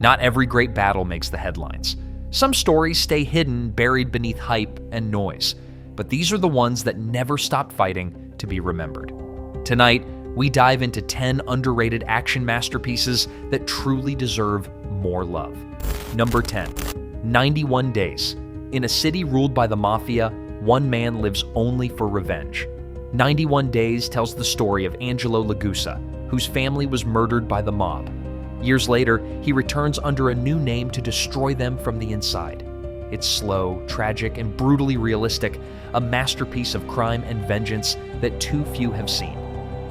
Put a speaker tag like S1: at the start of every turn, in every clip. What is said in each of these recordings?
S1: Not every great battle makes the headlines. Some stories stay hidden, buried beneath hype and noise. But these are the ones that never stopped fighting to be remembered. Tonight, we dive into 10 underrated action masterpieces that truly deserve more love. Number 10. 91 Days. In a city ruled by the mafia, one man lives only for revenge. 91 Days tells the story of Angelo Lagusa, whose family was murdered by the mob. Years later, he returns under a new name to destroy them from the inside. It's slow, tragic, and brutally realistic, a masterpiece of crime and vengeance that too few have seen.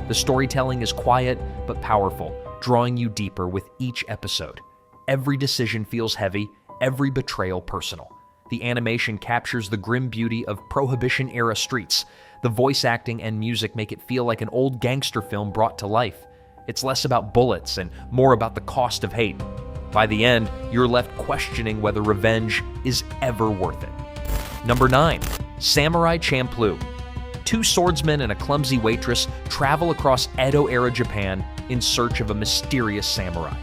S1: The storytelling is quiet but powerful, drawing you deeper with each episode. Every decision feels heavy, every betrayal personal. The animation captures the grim beauty of Prohibition-era streets. The voice acting and music make it feel like an old gangster film brought to life. It's less about bullets and more about the cost of hate. By the end, you're left questioning whether revenge is ever worth it. Number 9. Samurai Champloo. Two swordsmen and a clumsy waitress travel across Edo-era Japan in search of a mysterious samurai.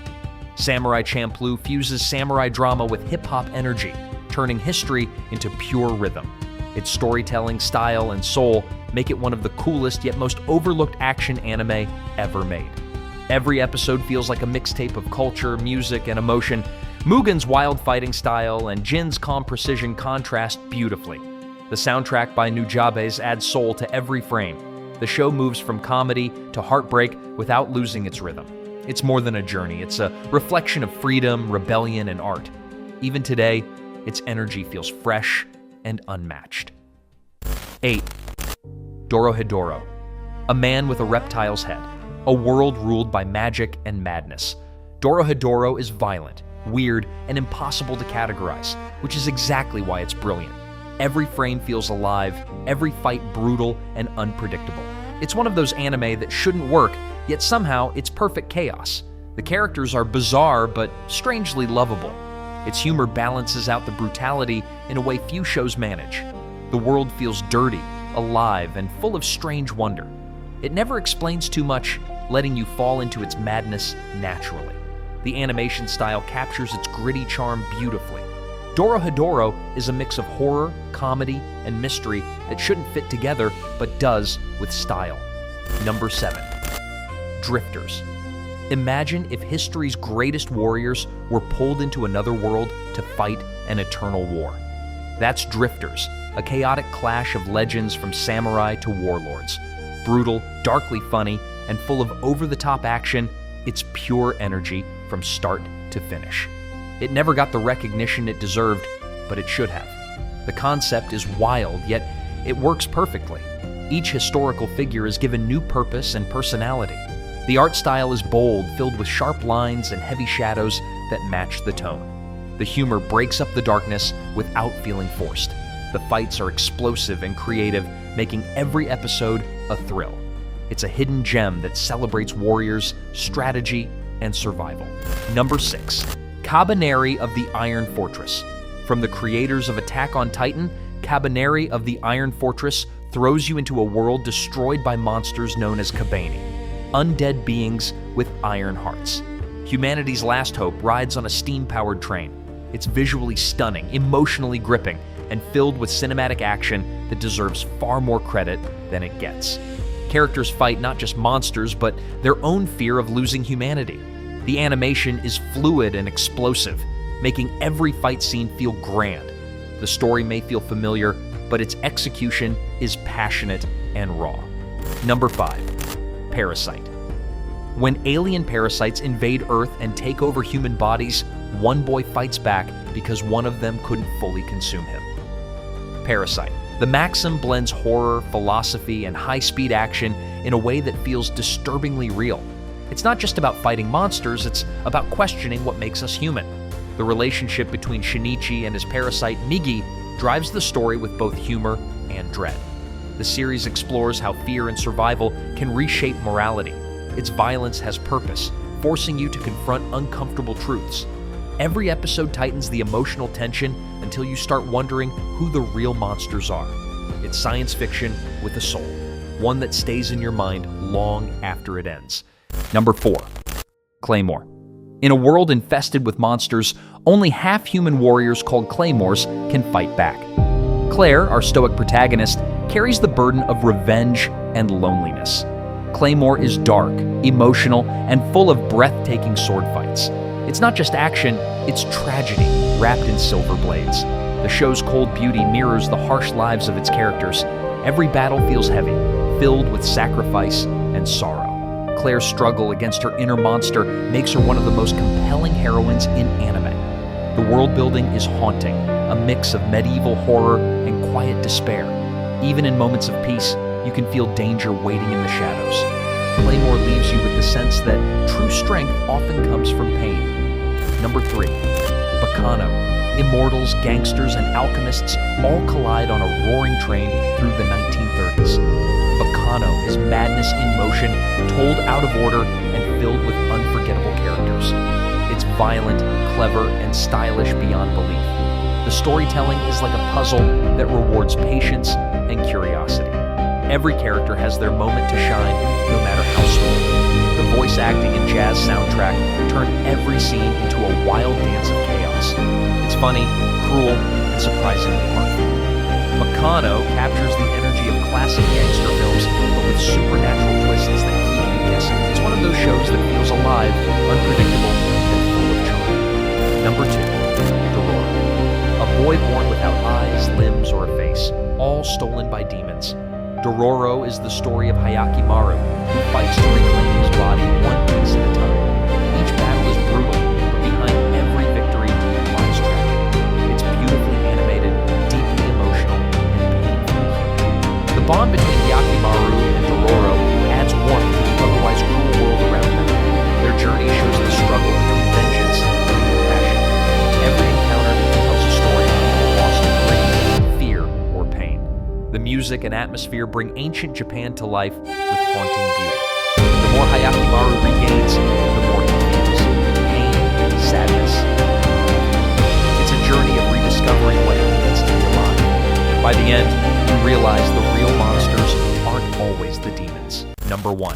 S1: Samurai Champloo fuses samurai drama with hip-hop energy, turning history into pure rhythm. Its storytelling, style, and soul make it one of the coolest yet most overlooked action anime ever made. Every episode feels like a mixtape of culture, music, and emotion. Mugen's wild fighting style and Jin's calm precision contrast beautifully. The soundtrack by Nujabes adds soul to every frame. The show moves from comedy to heartbreak without losing its rhythm. It's more than a journey. It's a reflection of freedom, rebellion, and art. Even today, its energy feels fresh and unmatched. 8. Dorohedoro. A man with a reptile's head. A world ruled by magic and madness. Dorohedoro is violent, weird, and impossible to categorize, which is exactly why it's brilliant. Every frame feels alive, every fight brutal and unpredictable. It's one of those anime that shouldn't work, yet somehow it's perfect chaos. The characters are bizarre but strangely lovable. Its humor balances out the brutality in a way few shows manage. The world feels dirty, alive, and full of strange wonder. It never explains too much, letting you fall into its madness naturally. The animation style captures its gritty charm beautifully. Dorohedoro is a mix of horror, comedy, and mystery that shouldn't fit together, but does with style. Number 7. Drifters. Imagine if history's greatest warriors were pulled into another world to fight an eternal war. That's Drifters, a chaotic clash of legends from samurai to warlords. Brutal, darkly funny, and full of over-the-top action, it's pure energy from start to finish. It never got the recognition it deserved, but it should have. The concept is wild, yet it works perfectly. Each historical figure is given new purpose and personality. The art style is bold, filled with sharp lines and heavy shadows that match the tone. The humor breaks up the darkness without feeling forced. The fights are explosive and creative, making every episode a thrill. It's a hidden gem that celebrates warriors, strategy, and survival. Number 6. Kabaneri of the Iron Fortress. From the creators of Attack on Titan, Kabaneri of the Iron Fortress throws you into a world destroyed by monsters known as Kabani, undead beings with iron hearts. Humanity's last hope rides on a steam-powered train. It's visually stunning, emotionally gripping, and filled with cinematic action that deserves far more credit than it gets. Characters fight not just monsters, but their own fear of losing humanity. The animation is fluid and explosive, making every fight scene feel grand. The story may feel familiar, but its execution is passionate and raw. Number 5. Parasite. When alien parasites invade Earth and take over human bodies, one boy fights back because one of them couldn't fully consume him. Parasite. The Maxim blends horror, philosophy, and high-speed action in a way that feels disturbingly real. It's not just about fighting monsters, it's about questioning what makes us human. The relationship between Shinichi and his parasite, Migi, drives the story with both humor and dread. The series explores how fear and survival can reshape morality. Its violence has purpose, forcing you to confront uncomfortable truths. Every episode tightens the emotional tension until you start wondering who the real monsters are. It's science fiction with a soul, one that stays in your mind long after it ends. Number 4. Claymore. In a world infested with monsters, only half-human warriors called claymores can fight back. Claire, our stoic protagonist, carries the burden of revenge and loneliness. Claymore is dark, emotional, and full of breathtaking sword fights. It's not just action, it's tragedy wrapped in silver blades. The show's cold beauty mirrors the harsh lives of its characters. Every battle feels heavy, filled with sacrifice and sorrow. Claire's struggle against her inner monster makes her one of the most compelling heroines in anime. The world building is haunting, a mix of medieval horror and quiet despair. Even in moments of peace, you can feel danger waiting in the shadows. Claymore leaves you with the sense that true strength often comes from pain. Number 3. Bacano. Immortals, gangsters, and alchemists all collide on a roaring train through the 1930s. Bacano is madness in motion, told out of order, and filled with unforgettable characters. It's violent, clever, and stylish beyond belief. The storytelling is like a puzzle that rewards patience and curiosity. Every character has their moment to shine, no matter how small. The voice acting and jazz soundtrack turn every scene into a wild dance of chaos. It's funny, cruel, and surprisingly heartfelt. Bacano captures the energy of classic gangster films, but with supernatural twists that keep you guessing. It's one of those shows that feels alive, unpredictable, and full of charm. Number 2. Dororo. A boy born without eyes, limbs, or a face, all stolen by demons. Dororo is the story of Hayaki Maru, who fights to reclaim his body one piece at a time. Each battle is brutal, but behind every victory lies tragedy. It's beautifully animated, deeply emotional, and painful. The bond between Yakimaru and Dororo adds warmth to the otherwise cruel world around them. Their journey shows the struggle between vengeance and compassion. Every encounter tells a story of people lost in grief, fear, or pain. The music and atmosphere bring ancient Japan to life with haunting beauty. The more Hayaki Maru regains, the more he feels. Pain, sadness. It's a journey of rediscovering what it means to be alive. By the end, you realize the real monsters aren't always the demons. Number 1.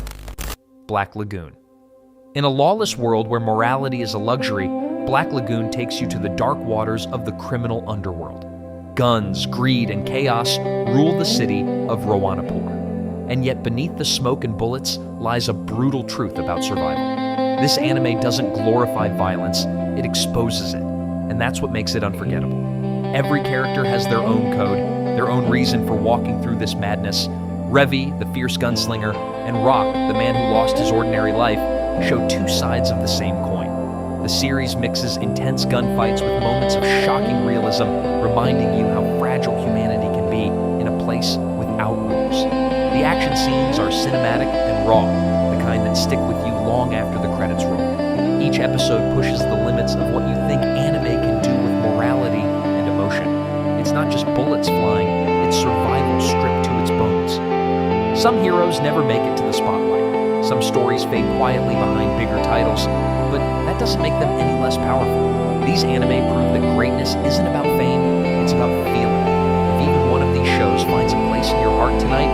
S1: Black Lagoon. In a lawless world where morality is a luxury, Black Lagoon takes you to the dark waters of the criminal underworld. Guns, greed, and chaos rule the city of Rowanapur. And yet beneath the smoke and bullets lies a brutal truth about survival. This anime doesn't glorify violence, it exposes it. And that's what makes it unforgettable. Every character has their own code, their own reason for walking through this madness. Revi, the fierce gunslinger, and Rock, the man who lost his ordinary life, show two sides of the same coin. The series mixes intense gunfights with moments of shocking realism, reminding you how fragile humanity can be in a place without rules. The action scenes are cinematic and raw, the kind that stick with you long after the credits roll. Each episode pushes the limits of what you think anime can do with morality and emotion. It's not just bullets flying, it's survival stripped to its bones. Some heroes never make it to the spotlight. Some stories fade quietly behind bigger titles, but that doesn't make them any less powerful. These anime prove that greatness isn't about fame, it's about feeling. If even one of these shows finds a place in your heart tonight,